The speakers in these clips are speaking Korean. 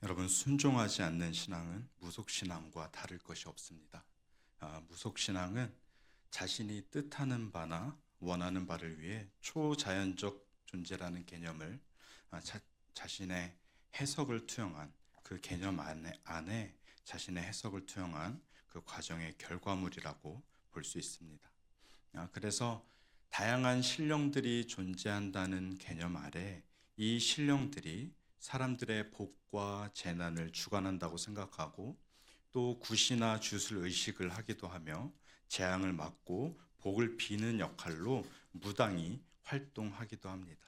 여러분, 순종하지 않는 신앙은 무속신앙과 다를 것이 없습니다. 무속신앙은 자신이 뜻하는 바나 원하는 바를 위해 초자연적 존재라는 개념을 자신의 해석을 투영한 그 개념 안에 자신의 해석을 투영한 그 과정의 결과물이라고 볼 수 있습니다. 그래서 다양한 신령들이 존재한다는 개념 아래 이 신령들이 사람들의 복과 재난을 주관한다고 생각하고 또 굿이나 쥗을 의식을 하기도 하며 재앙을 막고 복을 비는 역할로 무당이 활동하기도 합니다.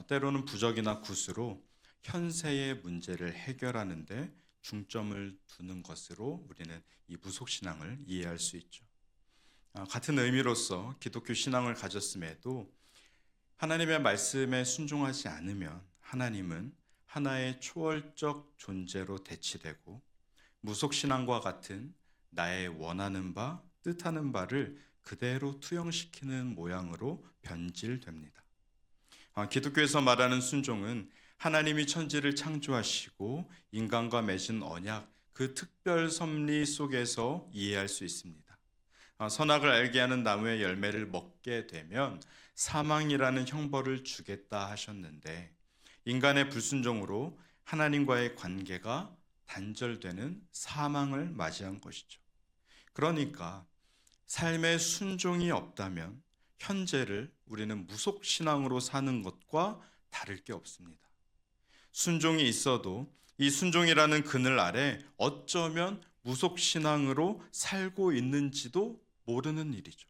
때로는 부적이나 굿으로 현세의 문제를 해결하는데 중점을 두는 것으로 우리는 이 무속신앙을 이해할 수 있죠. 같은 의미로서 기독교 신앙을 가졌음에도 하나님의 말씀에 순종하지 않으면 하나님은 하나의 초월적 존재로 대치되고 무속신앙과 같은 나의 원하는 바, 뜻하는 바를 그대로 투영시키는 모양으로 변질됩니다. 기독교에서 말하는 순종은 하나님이 천지를 창조하시고 인간과 맺은 언약, 그 특별 섭리 속에서 이해할 수 있습니다. 선악을 알게 하는 나무의 열매를 먹게 되면 사망이라는 형벌을 주겠다 하셨는데 인간의 불순종으로 하나님과의 관계가 단절되는 사망을 맞이한 것이죠. 그러니까 삶의 순종이 없다면 현재를 우리는 무속신앙으로 사는 것과 다를 게 없습니다. 순종이 있어도 이 순종이라는 그늘 아래 어쩌면 무속신앙으로 살고 있는지도 모르는 일이죠.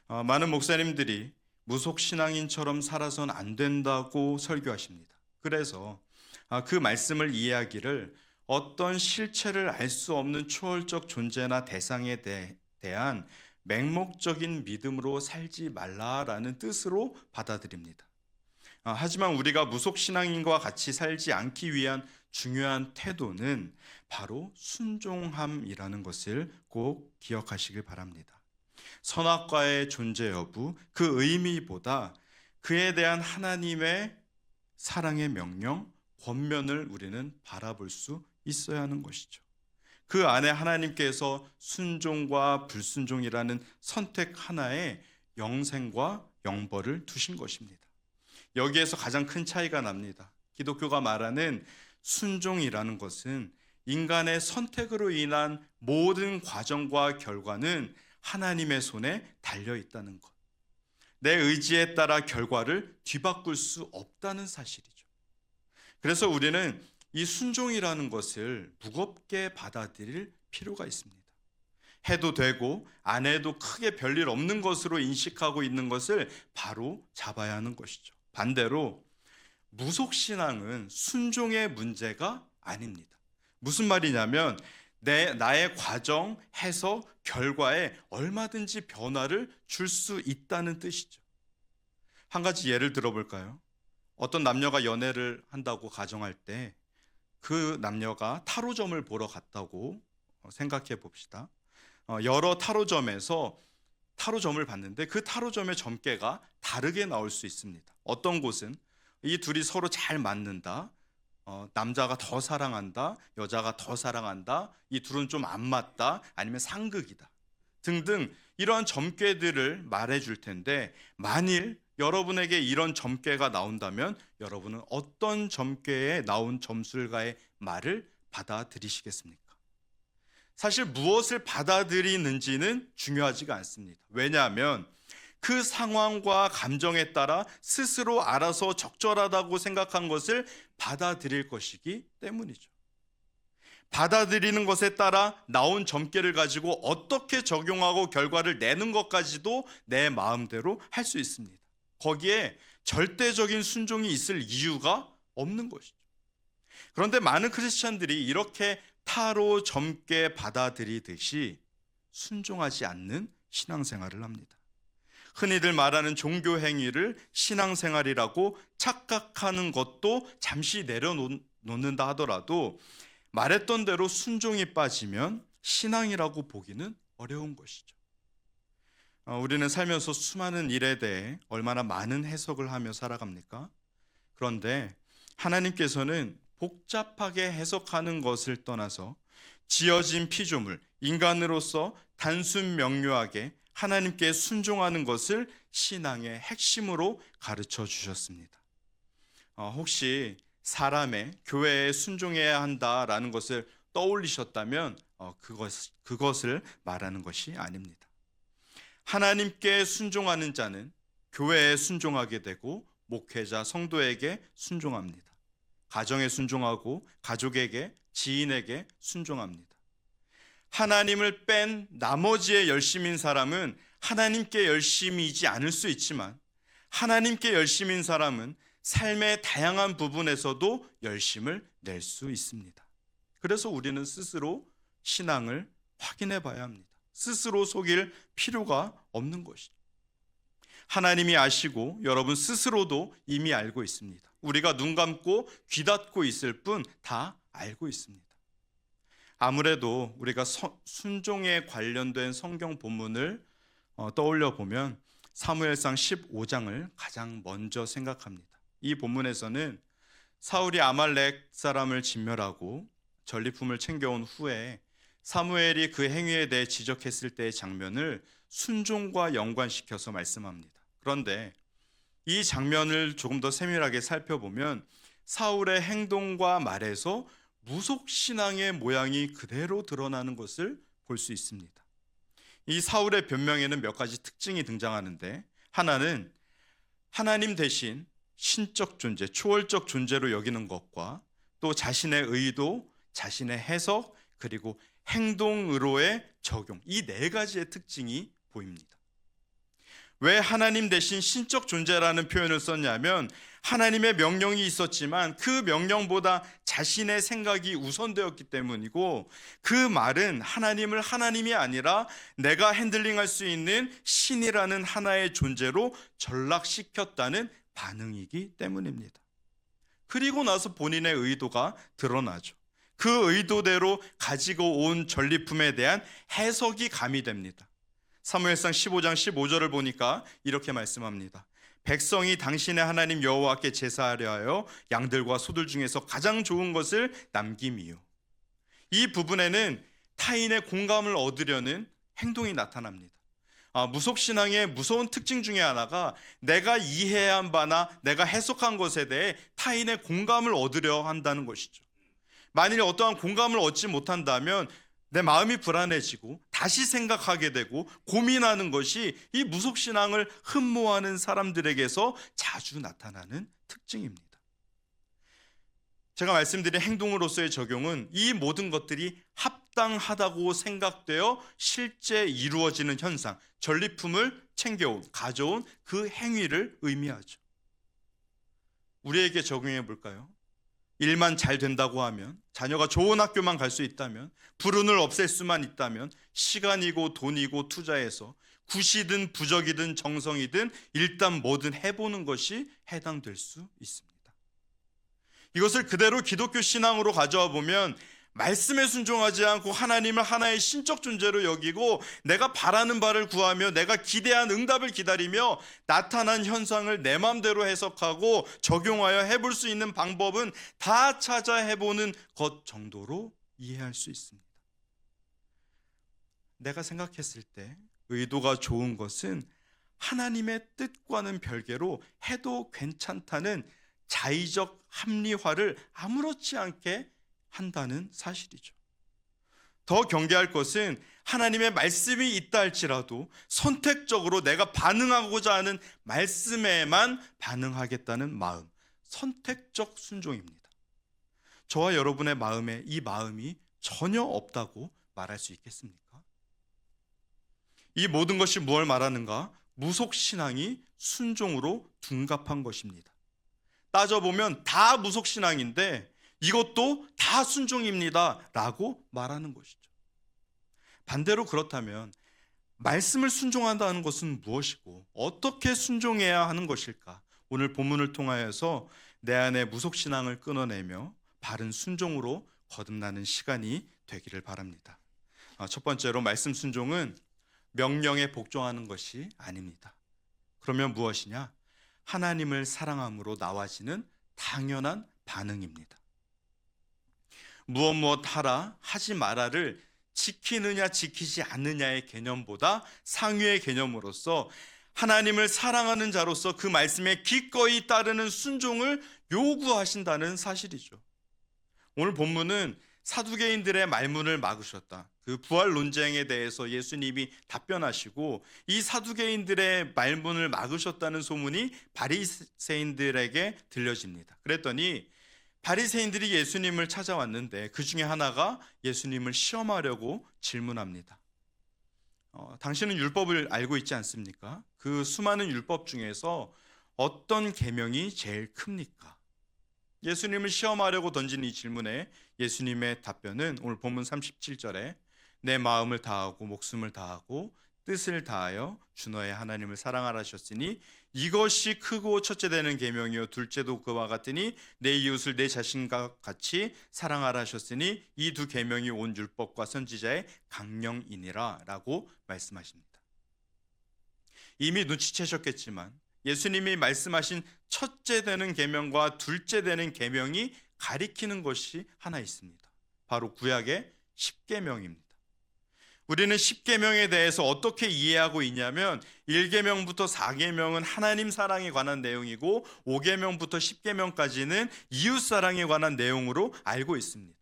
많은 목사님들이 무속신앙인처럼 살아선 안 된다고 설교하십니다. 그래서 그 말씀을 이해하기를 어떤 실체를 알 수 없는 초월적 존재나 대상에 대한 맹목적인 믿음으로 살지 말라라는 뜻으로 받아들입니다. 하지만 우리가 무속신앙인과 같이 살지 않기 위한 중요한 태도는 바로 순종함이라는 것을 꼭 기억하시길 바랍니다. 선악과의 존재 여부, 그 의미보다 그에 대한 하나님의 사랑의 명령, 권면을 우리는 바라볼 수 있어야 하는 것이죠. 그 안에 하나님께서 순종과 불순종이라는 선택 하나에 영생과 영벌을 두신 것입니다. 여기에서 가장 큰 차이가 납니다. 기독교가 말하는 순종이라는 것은 인간의 선택으로 인한 모든 과정과 결과는 하나님의 손에 달려 있다는 것. 내 의지에 따라 결과를 뒤바꿀 수 없다는 사실이죠. 그래서 우리는 이 순종이라는 것을 무겁게 받아들일 필요가 있습니다. 해도 되고 안 해도 크게 별일 없는 것으로 인식하고 있는 것을 바로 잡아야 하는 것이죠. 반대로 무속신앙은 순종의 문제가 아닙니다. 무슨 말이냐면 나의 과정, 해석, 결과에 얼마든지 변화를 줄 수 있다는 뜻이죠. 한 가지 예를 들어볼까요? 어떤 남녀가 연애를 한다고 가정할 때 그 남녀가 타로점을 보러 갔다고 생각해 봅시다. 여러 타로점에서 타로점을 봤는데 그 타로점의 점괘가 다르게 나올 수 있습니다. 어떤 곳은 이 둘이 서로 잘 맞는다, 남자가 더 사랑한다, 여자가 더 사랑한다, 이 둘은 좀 안 맞다, 아니면 상극이다 등등 이러한 점괘들을 말해줄 텐데 만일 여러분에게 이런 점괘가 나온다면 여러분은 어떤 점괘에 나온 점술가의 말을 받아들이시겠습니까? 사실 무엇을 받아들이는지는 중요하지가 않습니다. 왜냐하면 그 상황과 감정에 따라 스스로 알아서 적절하다고 생각한 것을 받아들일 것이기 때문이죠. 받아들이는 것에 따라 나온 점괘를 가지고 어떻게 적용하고 결과를 내는 것까지도 내 마음대로 할 수 있습니다. 거기에 절대적인 순종이 있을 이유가 없는 것이죠. 그런데 많은 크리스찬들이 이렇게 타로 점괘 받아들이듯이 순종하지 않는 신앙생활을 합니다. 흔히들 말하는 종교 행위를 신앙생활이라고 착각하는 것도 잠시 내려놓는다 하더라도 말했던 대로 순종이 빠지면 신앙이라고 보기는 어려운 것이죠. 우리는 살면서 수많은 일에 대해 얼마나 많은 해석을 하며 살아갑니까? 그런데 하나님께서는 복잡하게 해석하는 것을 떠나서 지어진 피조물, 인간으로서 단순 명료하게 하나님께 순종하는 것을 신앙의 핵심으로 가르쳐 주셨습니다. 혹시 사람의 교회에 순종해야 한다라는 것을 떠올리셨다면 그것을 말하는 것이 아닙니다. 하나님께 순종하는 자는 교회에 순종하게 되고 목회자, 성도에게 순종합니다. 가정에 순종하고 가족에게, 지인에게 순종합니다. 하나님을 뺀 나머지의 열심인 사람은 하나님께 열심이지 않을 수 있지만 하나님께 열심인 사람은 삶의 다양한 부분에서도 열심을 낼 수 있습니다. 그래서 우리는 스스로 신앙을 확인해 봐야 합니다. 스스로 속일 필요가 없는 것이죠. 하나님이 아시고 여러분 스스로도 이미 알고 있습니다. 우리가 눈 감고 귀 닫고 있을 뿐 다 알고 있습니다. 아무래도 우리가 순종에 관련된 성경 본문을 떠올려 보면 사무엘상 15장을 가장 먼저 생각합니다. 이 본문에서는 사울이 아말렉 사람을 진멸하고 전리품을 챙겨온 후에 사무엘이 그 행위에 대해 지적했을 때의 장면을 순종과 연관시켜서 말씀합니다. 그런데 이 장면을 조금 더 세밀하게 살펴보면 사울의 행동과 말에서 무속신앙의 모양이 그대로 드러나는 것을 볼 수 있습니다. 이 사울의 변명에는 몇 가지 특징이 등장하는데, 하나는 하나님 대신 신적 존재, 초월적 존재로 여기는 것과 또 자신의 의도, 자신의 해석, 그리고 행동으로의 적용, 이 네 가지의 특징이 보입니다. 왜 하나님 대신 신적 존재라는 표현을 썼냐면 하나님의 명령이 있었지만 그 명령보다 자신의 생각이 우선되었기 때문이고, 그 말은 하나님을 하나님이 아니라 내가 핸들링할 수 있는 신이라는 하나의 존재로 전락시켰다는 반응이기 때문입니다. 그리고 나서 본인의 의도가 드러나죠. 그 의도대로 가지고 온 전리품에 대한 해석이 가미됩니다. 사무엘상 15장 15절을 보니까 이렇게 말씀합니다. 백성이 당신의 하나님 여호와께 제사하려 하여 양들과 소들 중에서 가장 좋은 것을 남김이요. 이 부분에는 타인의 공감을 얻으려는 행동이 나타납니다. 무속신앙의 무서운 특징 중에 하나가 내가 이해한 바나 내가 해석한 것에 대해 타인의 공감을 얻으려 한다는 것이죠. 만일 어떠한 공감을 얻지 못한다면 내 마음이 불안해지고 다시 생각하게 되고 고민하는 것이 이 무속신앙을 흠모하는 사람들에게서 자주 나타나는 특징입니다. 제가 말씀드린 행동으로서의 적용은 이 모든 것들이 합당하다고 생각되어 실제 이루어지는 현상, 전리품을 챙겨온, 가져온 그 행위를 의미하죠. 우리에게 적용해 볼까요? 일만 잘 된다고 하면, 자녀가 좋은 학교만 갈 수 있다면, 불운을 없앨 수만 있다면 시간이고 돈이고 투자해서 굿이든 부적이든 정성이든 일단 뭐든 해보는 것이 해당될 수 있습니다. 이것을 그대로 기독교 신앙으로 가져와 보면 말씀에 순종하지 않고 하나님을 하나의 신적 존재로 여기고 내가 바라는 바를 구하며 내가 기대한 응답을 기다리며 나타난 현상을 내 마음대로 해석하고 적용하여 해볼 수 있는 방법은 다 찾아 해보는 것 정도로 이해할 수 있습니다. 내가 생각했을 때 의도가 좋은 것은 하나님의 뜻과는 별개로 해도 괜찮다는 자의적 합리화를 아무렇지 않게 한다는 사실이죠. 더 경계할 것은 하나님의 말씀이 있다 할지라도 선택적으로 내가 반응하고자 하는 말씀에만 반응하겠다는 마음, 선택적 순종입니다. 저와 여러분의 마음에 이 마음이 전혀 없다고 말할 수 있겠습니까? 이 모든 것이 무엇을 말하는가? 무속신앙이 순종으로 둔갑한 것입니다. 따져보면 다 무속신앙인데 이것도 다 순종입니다 라고 말하는 것이죠. 반대로 그렇다면 말씀을 순종한다는 것은 무엇이고 어떻게 순종해야 하는 것일까? 오늘 본문을 통하여서 내 안에 무속신앙을 끊어내며 바른 순종으로 거듭나는 시간이 되기를 바랍니다. 첫 번째로 말씀 순종은 명령에 복종하는 것이 아닙니다. 그러면 무엇이냐? 하나님을 사랑함으로 나와지는 당연한 반응입니다. 무엇 하라, 하지 마라를 지키느냐 지키지 않느냐의 개념보다 상위의 개념으로서 하나님을 사랑하는 자로서 그 말씀에 기꺼이 따르는 순종을 요구하신다는 사실이죠. 오늘 본문은 사두개인들의 말문을 막으셨다. 그 부활 논쟁에 대해서 예수님이 답변하시고 이 사두개인들의 말문을 막으셨다는 소문이 바리새인들에게 들려집니다. 그랬더니 바리새인들이 예수님을 찾아왔는데 그 중에 하나가 예수님을 시험하려고 질문합니다. 당신은 율법을 알고 있지 않습니까? 그 수많은 율법 중에서 어떤 계명이 제일 큽니까? 예수님을 시험하려고 던진 이 질문에 예수님의 답변은 오늘 본문 37절에 내 마음을 다하고 목숨을 다하고 뜻을 다하여 주 너의 하나님을 사랑하라 하셨으니 이것이 크고 첫째 되는 계명이요 둘째도 그와 같으니 내 이웃을 내 자신과 같이 사랑하라 하셨으니 이 두 계명이 온 율법과 선지자의 강령이니라 라고 말씀하십니다. 이미 눈치채셨겠지만 예수님이 말씀하신 첫째 되는 계명과 둘째 되는 계명이 가리키는 것이 하나 있습니다. 바로 구약의 십계명입니다. 우리는 십계명에 대해서 어떻게 이해하고 있냐면 1계명부터 4계명은 하나님 사랑에 관한 내용이고 5계명부터 10계명까지는 이웃 사랑에 관한 내용으로 알고 있습니다.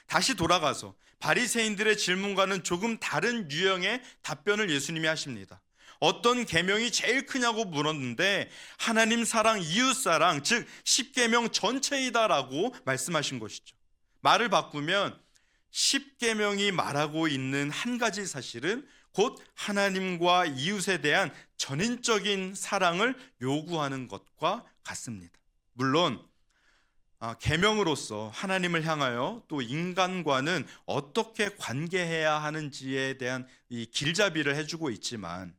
다시 돌아가서 바리새인들의 질문과는 조금 다른 유형의 답변을 예수님이 하십니다. 어떤 계명이 제일 크냐고 물었는데 하나님 사랑, 이웃 사랑, 즉 십계명 전체이다라고 말씀하신 것이죠. 말을 바꾸면 십계명이 말하고 있는 한 가지 사실은 곧 하나님과 이웃에 대한 전인적인 사랑을 요구하는 것과 같습니다. 물론 계명으로서 하나님을 향하여 또 인간과는 어떻게 관계해야 하는지에 대한 이 길잡이를 해주고 있지만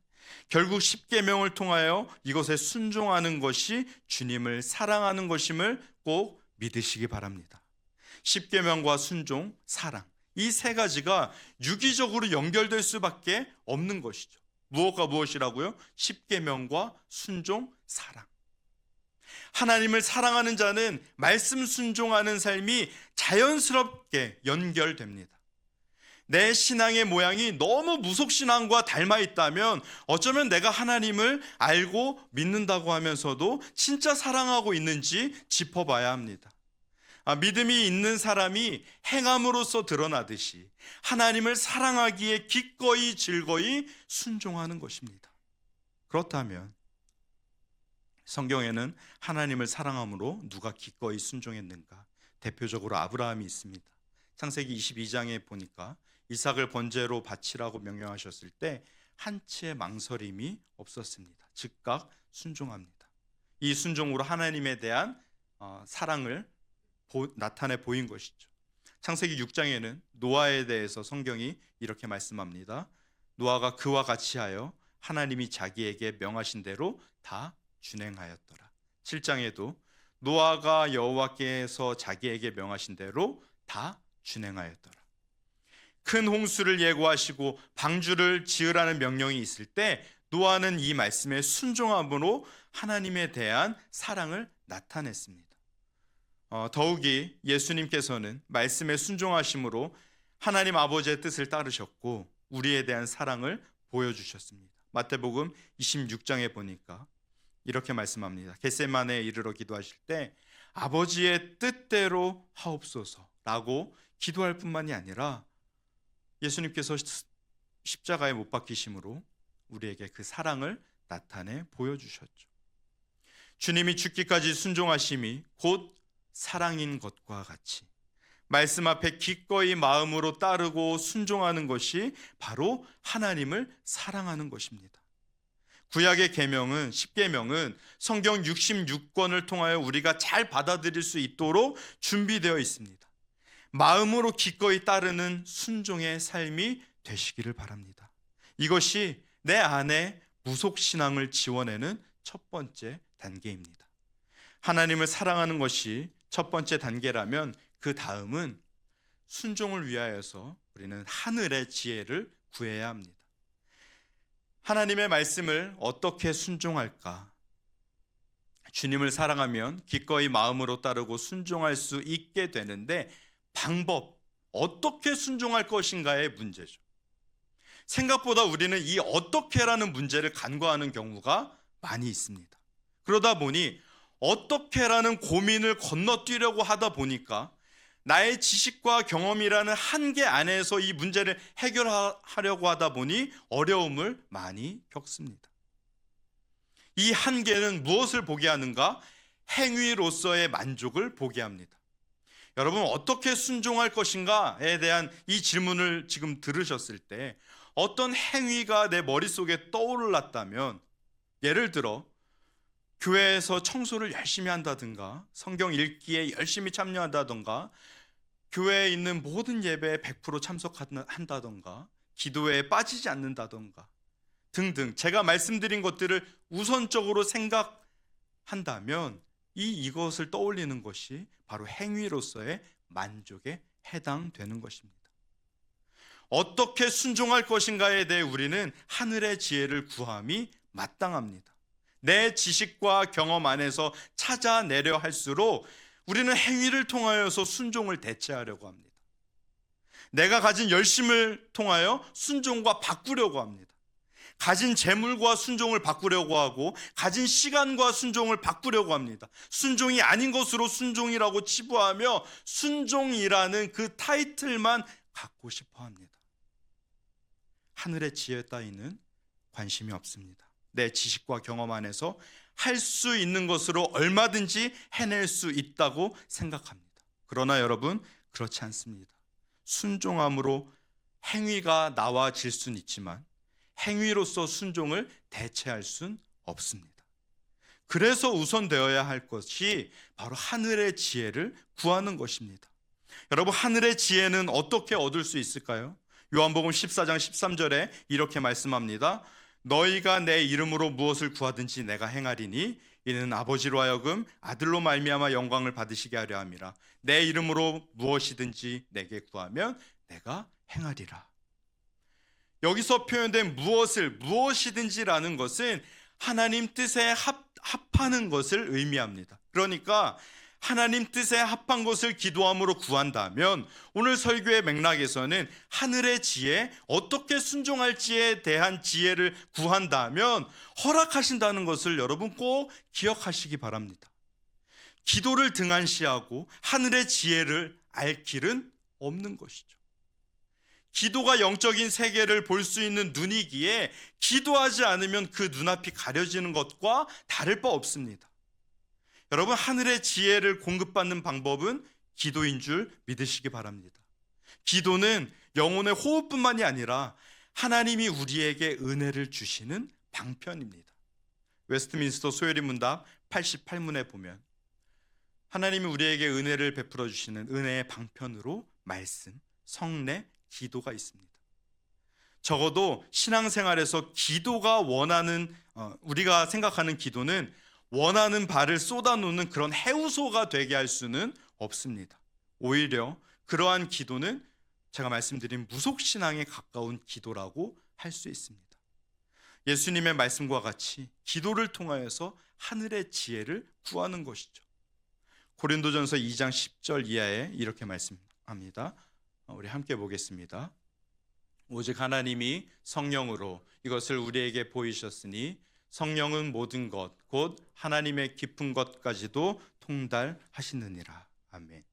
결국 십계명을 통하여 이것에 순종하는 것이 주님을 사랑하는 것임을 꼭 믿으시기 바랍니다. 십계명과 순종, 사랑, 이 세 가지가 유기적으로 연결될 수밖에 없는 것이죠. 무엇과 무엇이라고요? 십계명과 순종, 사랑. 하나님을 사랑하는 자는 말씀 순종하는 삶이 자연스럽게 연결됩니다. 내 신앙의 모양이 너무 무속신앙과 닮아 있다면 어쩌면 내가 하나님을 알고 믿는다고 하면서도 진짜 사랑하고 있는지 짚어봐야 합니다. 믿음이 있는 사람이 행함으로써 드러나듯이 하나님을 사랑하기에 기꺼이 즐거이 순종하는 것입니다. 그렇다면 성경에는 하나님을 사랑함으로 누가 기꺼이 순종했는가? 대표적으로 아브라함이 있습니다. 창세기 22장에 보니까 이삭을 번제로 바치라고 명령하셨을 때 한치의 망설임이 없었습니다. 즉각 순종합니다. 이 순종으로 하나님에 대한 사랑을 나타내 보인 것이죠. 창세기 6장에는 노아에 대해서 성경이 이렇게 말씀합니다. 노아가 그와 같이 하여 하나님이 자기에게 명하신 대로 다 준행하였더라. 7장에도 노아가 여호와께서 자기에게 명하신 대로 다 준행하였더라. 큰 홍수를 예고하시고 방주를 지으라는 명령이 있을 때 노아는 이 말씀에 순종함으로 하나님에 대한 사랑을 나타냈습니다. 더욱이 예수님께서는 말씀에 순종하심으로 하나님 아버지의 뜻을 따르셨고 우리에 대한 사랑을 보여주셨습니다. 마태복음 26장에 보니까 이렇게 말씀합니다. 겟세마네에 이르러 기도하실 때 아버지의 뜻대로 하옵소서라고 기도할 뿐만이 아니라 예수님께서 십자가에 못 박히심으로 우리에게 그 사랑을 나타내 보여주셨죠. 주님이 죽기까지 순종하심이 곧 사랑인 것과 같이 말씀 앞에 기꺼이 마음으로 따르고 순종하는 것이 바로 하나님을 사랑하는 것입니다. 구약의 계명은 십계명은 성경 66권을 통하여 우리가 잘 받아들일 수 있도록 준비되어 있습니다. 마음으로 기꺼이 따르는 순종의 삶이 되시기를 바랍니다. 이것이 내 안에 무속신앙을 지원하는 첫 번째 단계입니다. 하나님을 사랑하는 것이 첫 번째 단계라면 그 다음은 순종을 위하여서 우리는 하늘의 지혜를 구해야 합니다. 하나님의 말씀을 어떻게 순종할까? 주님을 사랑하면 기꺼이 마음으로 따르고 순종할 수 있게 되는데 방법, 어떻게 순종할 것인가의 문제죠. 생각보다 우리는 이 어떻게라는 문제를 간과하는 경우가 많이 있습니다. 그러다 보니 어떻게라는 고민을 건너뛰려고 하다 보니까 나의 지식과 경험이라는 한계 안에서 이 문제를 해결하려고 하다 보니 어려움을 많이 겪습니다. 이 한계는 무엇을 보게 하는가? 행위로서의 만족을 보게 합니다. 여러분, 어떻게 순종할 것인가에 대한 이 질문을 지금 들으셨을 때 어떤 행위가 내 머릿속에 떠올랐다면, 예를 들어 교회에서 청소를 열심히 한다든가, 성경 읽기에 열심히 참여한다든가, 교회에 있는 모든 예배에 100% 참석한다든가, 기도에 빠지지 않는다든가 등등 제가 말씀드린 것들을 우선적으로 생각한다면 이것을 떠올리는 것이 바로 행위로서의 만족에 해당되는 것입니다. 어떻게 순종할 것인가에 대해 우리는 하늘의 지혜를 구함이 마땅합니다. 내 지식과 경험 안에서 찾아내려 할수록 우리는 행위를 통하여서 순종을 대체하려고 합니다. 내가 가진 열심을 통하여 순종과 바꾸려고 합니다. 가진 재물과 순종을 바꾸려고 하고 가진 시간과 순종을 바꾸려고 합니다. 순종이 아닌 것으로 순종이라고 치부하며 순종이라는 그 타이틀만 갖고 싶어 합니다. 하늘의 지혜 따위는 관심이 없습니다. 내 지식과 경험 안에서 할 수 있는 것으로 얼마든지 해낼 수 있다고 생각합니다. 그러나 여러분, 그렇지 않습니다. 순종함으로 행위가 나와질 수는 있지만 행위로서 순종을 대체할 수는 없습니다. 그래서 우선되어야 할 것이 바로 하늘의 지혜를 구하는 것입니다. 여러분, 하늘의 지혜는 어떻게 얻을 수 있을까요? 요한복음 14장 13절에 이렇게 말씀합니다. 너희가 내 이름으로 무엇을 구하든지 내가 행하리니 이는 아버지로 하여금 아들로 말미암아 영광을 받으시게 하려 함이라. 내 이름으로 무엇이든지 내게 구하면 내가 행하리라. 여기서 표현된 무엇이든지라는 것은 하나님 뜻에 합하는 것을 의미합니다. 그러니까 하나님 뜻에 합한 것을 기도함으로 구한다면 오늘 설교의 맥락에서는 하늘의 지혜, 어떻게 순종할지에 대한 지혜를 구한다면 허락하신다는 것을 여러분 꼭 기억하시기 바랍니다. 기도를 등한시하고 하늘의 지혜를 알 길은 없는 것이죠. 기도가 영적인 세계를 볼 수 있는 눈이기에 기도하지 않으면 그 눈앞이 가려지는 것과 다를 바 없습니다. 여러분, 하늘의 지혜를 공급받는 방법은 기도인 줄 믿으시기 바랍니다. 기도는 영혼의 호흡뿐만이 아니라 하나님이 우리에게 은혜를 주시는 방편입니다. 웨스트민스터 소요리 문답 88문에 보면 하나님이 우리에게 은혜를 베풀어 주시는 은혜의 방편으로 말씀, 성례, 기도가 있습니다. 적어도 신앙생활에서 기도가 우리가 생각하는 기도는 원하는 바를 쏟아놓는 그런 해우소가 되게 할 수는 없습니다. 오히려 그러한 기도는 제가 말씀드린 무속신앙에 가까운 기도라고 할 수 있습니다. 예수님의 말씀과 같이 기도를 통하여서 하늘의 지혜를 구하는 것이죠. 고린도전서 2장 10절 이하에 이렇게 말씀합니다. 우리 함께 보겠습니다. 오직 하나님이 성령으로 이것을 우리에게 보이셨으니 성령은 모든 것, 곧 하나님의 깊은 것까지도 통달하시느니라. 아멘.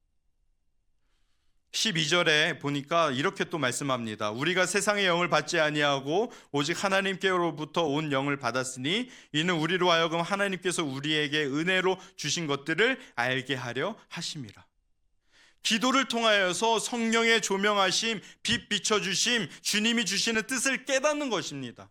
12절에 보니까 이렇게 또 말씀합니다. 우리가 세상의 영을 받지 아니하고 오직 하나님께로부터 온 영을 받았으니 이는 우리로 하여금 하나님께서 우리에게 은혜로 주신 것들을 알게 하려 하심이라. 기도를 통하여서 성령의 조명하심, 빛 비춰주심, 주님이 주시는 뜻을 깨닫는 것입니다.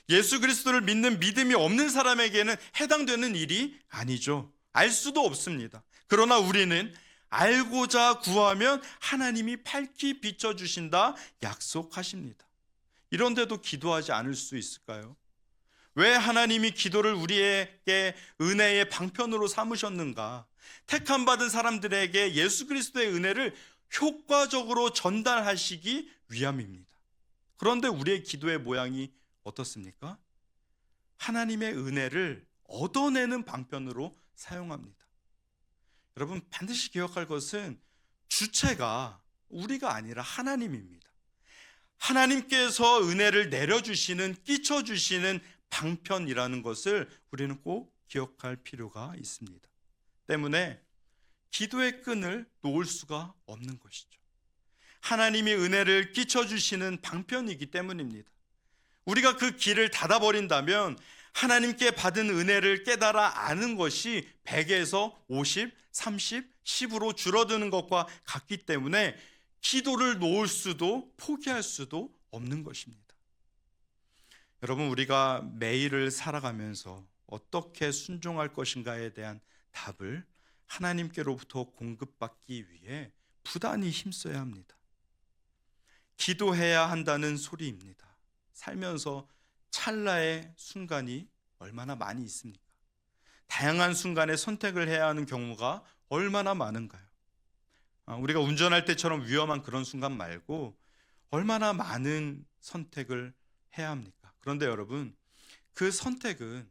예수 그리스도를 믿는 믿음이 없는 사람에게는 해당되는 일이 아니죠. 알 수도 없습니다. 그러나 우리는 알고자 구하면 하나님이 밝히 비춰주신다 약속하십니다. 이런데도 기도하지 않을 수 있을까요? 왜 하나님이 기도를 우리에게 은혜의 방편으로 삼으셨는가? 택함받은 사람들에게 예수 그리스도의 은혜를 효과적으로 전달하시기 위함입니다. 그런데 우리의 기도의 모양이 어떻습니까? 하나님의 은혜를 얻어내는 방편으로 사용합니다. 여러분, 반드시 기억할 것은 주체가 우리가 아니라 하나님입니다. 하나님께서 은혜를 내려주시는, 끼쳐주시는 방편이라는 것을 우리는 꼭 기억할 필요가 있습니다. 때문에 기도의 끈을 놓을 수가 없는 것이죠. 하나님이 은혜를 끼쳐주시는 방편이기 때문입니다. 우리가 그 길을 닫아버린다면 하나님께 받은 은혜를 깨달아 아는 것이 100에서 50, 30, 10으로 줄어드는 것과 같기 때문에 기도를 놓을 수도 포기할 수도 없는 것입니다. 여러분, 우리가 매일을 살아가면서 어떻게 순종할 것인가에 대한 답을 하나님께로부터 공급받기 위해 부단히 힘써야 합니다. 기도해야 한다는 소리입니다. 살면서 찰나의 순간이 얼마나 많이 있습니까? 다양한 순간에 선택을 해야 하는 경우가 얼마나 많은가요? 우리가 운전할 때처럼 위험한 그런 순간 말고 얼마나 많은 선택을 해야 합니까? 그런데 여러분, 그 선택은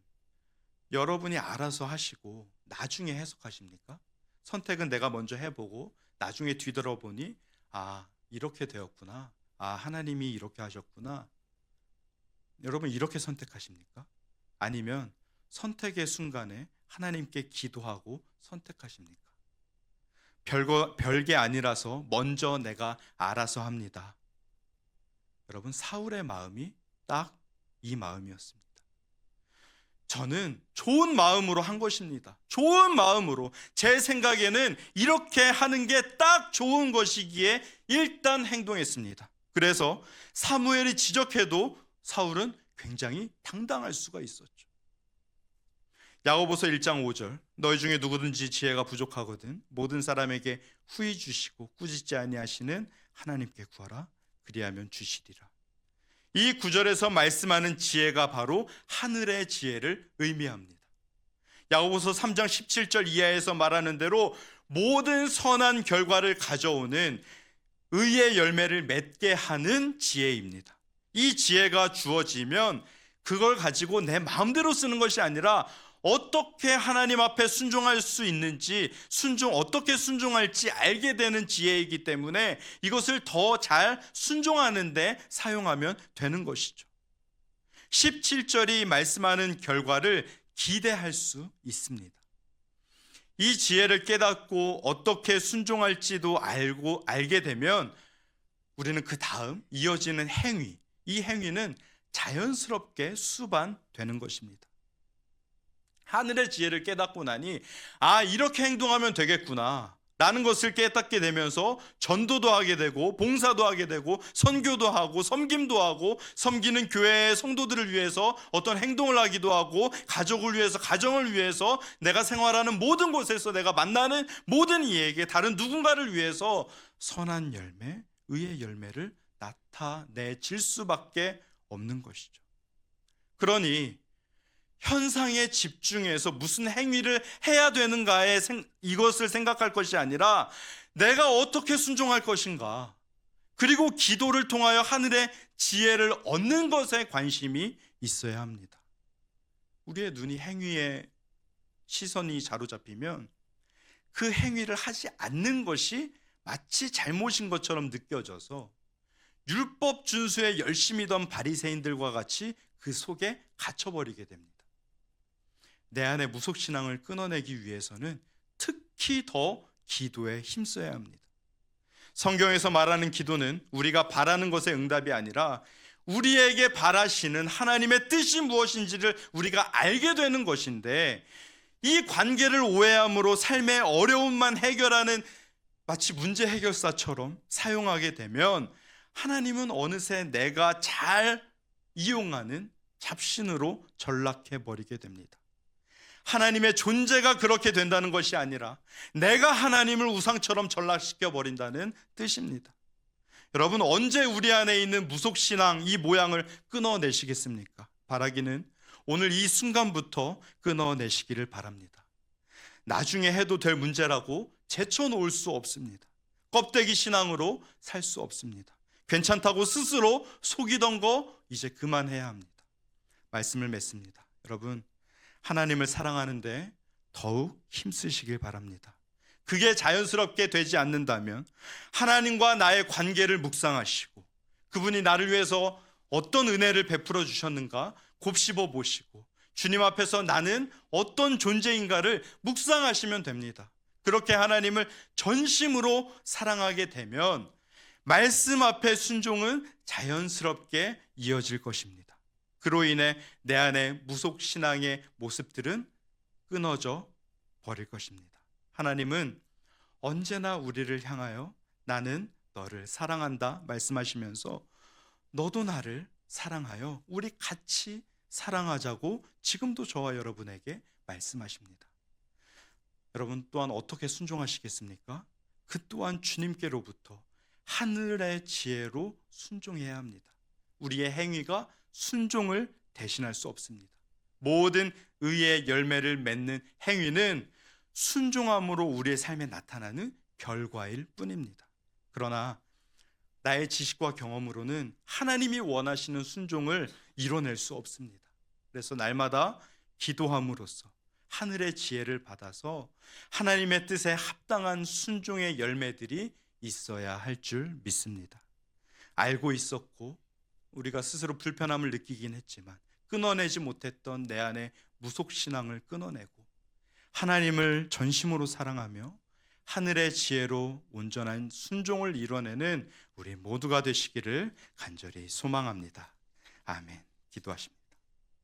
여러분이 알아서 하시고 나중에 해석하십니까? 선택은 내가 먼저 해보고 나중에 뒤돌아보니 이렇게 되었구나, 하나님이 이렇게 하셨구나. 여러분, 이렇게 선택하십니까? 아니면 선택의 순간에 하나님께 기도하고 선택하십니까? 별게 아니라서 먼저 내가 알아서 합니다. 여러분, 사울의 마음이 딱 이 마음이었습니다. 저는 좋은 마음으로 한 것입니다. 좋은 마음으로. 제 생각에는 이렇게 하는 게 딱 좋은 것이기에 일단 행동했습니다. 그래서 사무엘이 지적해도 사울은 굉장히 당당할 수가 있었죠. 야고보서 1장 5절, 너희 중에 누구든지 지혜가 부족하거든 모든 사람에게 후히 주시고 꾸짖지 아니하시는 하나님께 구하라, 그리하면 주시리라. 이 구절에서 말씀하는 지혜가 바로 하늘의 지혜를 의미합니다. 야고보서 3장 17절 이하에서 말하는 대로 모든 선한 결과를 가져오는 의의 열매를 맺게 하는 지혜입니다. 이 지혜가 주어지면 그걸 가지고 내 마음대로 쓰는 것이 아니라 어떻게 하나님 앞에 순종할 수 있는지, 어떻게 순종할지 알게 되는 지혜이기 때문에 이것을 더 잘 순종하는 데 사용하면 되는 것이죠. 17절이 말씀하는 결과를 기대할 수 있습니다. 이 지혜를 깨닫고 어떻게 순종할지도 알게 되면 우리는 그 다음 이어지는 행위, 이 행위는 자연스럽게 수반되는 것입니다. 하늘의 지혜를 깨닫고 나니 이렇게 행동하면 되겠구나 라는 것을 깨닫게 되면서 전도도 하게 되고 봉사도 하게 되고 선교도 하고 섬김도 하고, 섬기는 교회의 성도들을 위해서 어떤 행동을 하기도 하고, 가족을 위해서, 가정을 위해서, 내가 생활하는 모든 곳에서 내가 만나는 모든 이에게 다른 누군가를 위해서 선한 열매, 의의 열매를 나타내질 수밖에 없는 것이죠. 그러니 현상에 집중해서 무슨 행위를 해야 되는가에 이것을 생각할 것이 아니라 내가 어떻게 순종할 것인가, 그리고 기도를 통하여 하늘의 지혜를 얻는 것에 관심이 있어야 합니다. 우리의 눈이 행위에 시선이 자로잡히면 그 행위를 하지 않는 것이 마치 잘못인 것처럼 느껴져서 율법 준수에 열심이던 바리새인들과 같이 그 속에 갇혀버리게 됩니다. 내 안의 무속신앙을 끊어내기 위해서는 특히 더 기도에 힘써야 합니다. 성경에서 말하는 기도는 우리가 바라는 것의 응답이 아니라 우리에게 바라시는 하나님의 뜻이 무엇인지를 우리가 알게 되는 것인데, 이 관계를 오해함으로 삶의 어려움만 해결하는 마치 문제 해결사처럼 사용하게 되면 하나님은 어느새 내가 잘 이용하는 잡신으로 전락해버리게 됩니다. 하나님의 존재가 그렇게 된다는 것이 아니라 내가 하나님을 우상처럼 전락시켜버린다는 뜻입니다. 여러분, 언제 우리 안에 있는 무속신앙 이 모양을 끊어내시겠습니까? 바라기는 오늘 이 순간부터 끊어내시기를 바랍니다. 나중에 해도 될 문제라고 제쳐놓을 수 없습니다. 껍데기 신앙으로 살 수 없습니다. 괜찮다고 스스로 속이던 거 이제 그만해야 합니다. 말씀을 맺습니다. 여러분, 하나님을 사랑하는데 더욱 힘쓰시길 바랍니다. 그게 자연스럽게 되지 않는다면 하나님과 나의 관계를 묵상하시고 그분이 나를 위해서 어떤 은혜를 베풀어 주셨는가 곱씹어 보시고 주님 앞에서 나는 어떤 존재인가를 묵상하시면 됩니다. 그렇게 하나님을 전심으로 사랑하게 되면 말씀 앞에 순종은 자연스럽게 이어질 것입니다. 그로 인해 내 안에 무속신앙의 모습들은 끊어져 버릴 것입니다. 하나님은 언제나 우리를 향하여 나는 너를 사랑한다 말씀하시면서 너도 나를 사랑하여 우리 같이 사랑하자고 지금도 저와 여러분에게 말씀하십니다. 여러분 또한 어떻게 순종하시겠습니까? 그 또한 주님께로부터 하늘의 지혜로 순종해야 합니다. 우리의 행위가 순종을 대신할 수 없습니다. 모든 의의 열매를 맺는 행위는 순종함으로 우리의 삶에 나타나는 결과일 뿐입니다. 그러나 나의 지식과 경험으로는 하나님이 원하시는 순종을 이뤄낼 수 없습니다. 그래서 날마다 기도함으로써 하늘의 지혜를 받아서 하나님의 뜻에 합당한 순종의 열매들이 있어야 할 줄 믿습니다. 알고 있었고 우리가 스스로 불편함을 느끼긴 했지만 끊어내지 못했던 내 안의 무속신앙을 끊어내고 하나님을 전심으로 사랑하며 하늘의 지혜로 온전한 순종을 이뤄내는 우리 모두가 되시기를 간절히 소망합니다. 아멘. 기도하십니다.